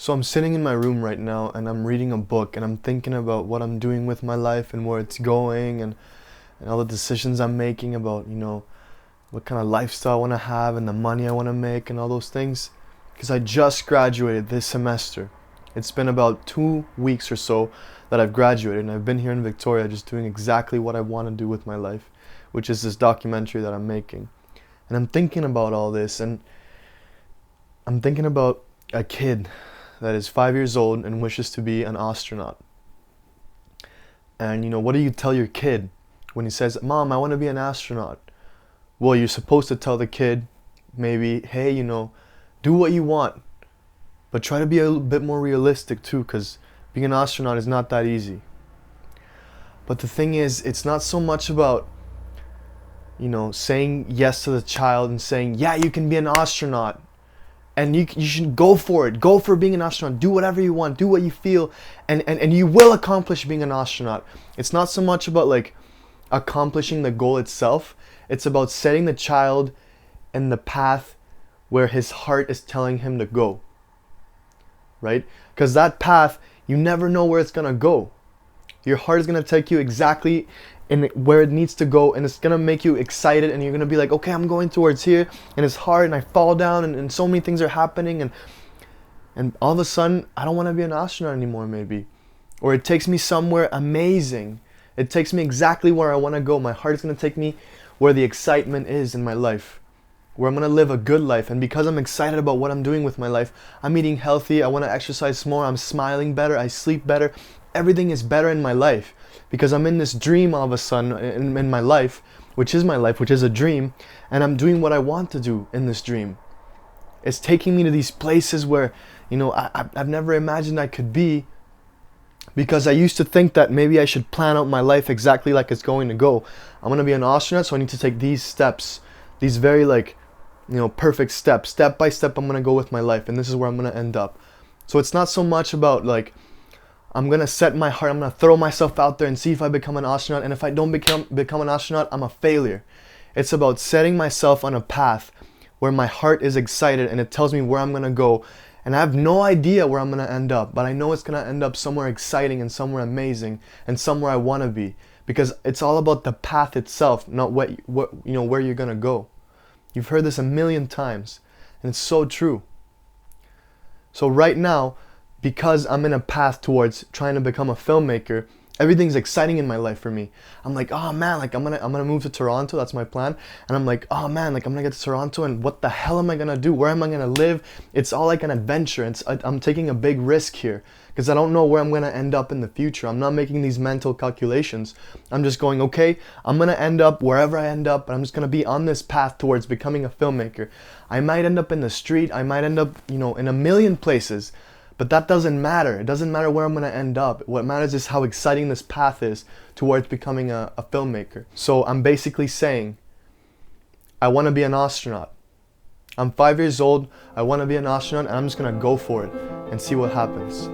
So I'm sitting in my room right now and I'm reading a book and I'm thinking about what I'm doing with my life and where it's going and all the decisions I'm making about, what kind of lifestyle I want to have and the money I want to make and all those things. Because I just graduated this semester. It's been about 2 weeks or so that I've graduated and I've been here in Victoria just doing exactly what I want to do with my life, which is this documentary that I'm making. And I'm thinking about all this and I'm thinking about a kid that is 5 years old and wishes to be an astronaut. And what do you tell your kid when he says, "Mom, I want to be an astronaut"? Well, you're supposed to tell the kid maybe, "Hey, do what you want, but try to be a little bit more realistic too, because being an astronaut is not that easy." But the thing is, it's not so much about, saying yes to the child and saying, "Yeah, you can be an astronaut." And you should go for it. Go for being an astronaut. Do whatever you want. Do what you feel. And you will accomplish being an astronaut. It's not so much about accomplishing the goal itself. It's about setting the child in the path where his heart is telling him to go. Right? Because that path, you never know where it's going to go. Your heart is going to take you exactly in where it needs to go, and it's going to make you excited, and you're going to be like, okay, I'm going towards here, and it's hard, and I fall down, and so many things are happening, and all of a sudden, I don't want to be an astronaut anymore, maybe. Or it takes me somewhere amazing. It takes me exactly where I want to go. My heart is going to take me where the excitement is in my life, where I'm going to live a good life. And because I'm excited about what I'm doing with my life, I'm eating healthy, I want to exercise more, I'm smiling better, I sleep better. Everything is better in my life because I'm in this dream all of a sudden in my life, which is a dream, and I'm doing what I want to do in this dream. It's taking me to these places where, I've never imagined I could be, because I used to think that maybe I should plan out my life exactly like it's going to go. I'm going to be an astronaut, so I need to take these steps, these very perfect steps. Step by step, I'm going to go with my life, and this is where I'm going to end up. So it's not so much about I'm going to set my heart, I'm going to throw myself out there and see if I become an astronaut, and if I don't become an astronaut, I'm a failure. It's about setting myself on a path where my heart is excited and it tells me where I'm going to go, and I have no idea where I'm going to end up, but I know it's going to end up somewhere exciting and somewhere amazing and somewhere I want to be, because it's all about the path itself, not where you're going to go. You've heard this a million times, and it's so true. So right now, because I'm in a path towards trying to become a filmmaker, everything's exciting in my life for me. I'm like, oh man, I'm gonna move to Toronto. That's my plan. And I'm like, oh man, I'm gonna get to Toronto, and what the hell am I gonna do? Where am I gonna live? It's all like an adventure. I'm taking a big risk here because I don't know where I'm gonna end up in the future. I'm not making these mental calculations. I'm just going, okay, I'm gonna end up wherever I end up, and I'm just gonna be on this path towards becoming a filmmaker. I might end up in the street. I might end up, in a million places. But that doesn't matter. It doesn't matter where I'm going to end up. What matters is how exciting this path is towards becoming a filmmaker. So I'm basically saying, I want to be an astronaut. I'm 5 years old. I want to be an astronaut, and I'm just going to go for it and see what happens.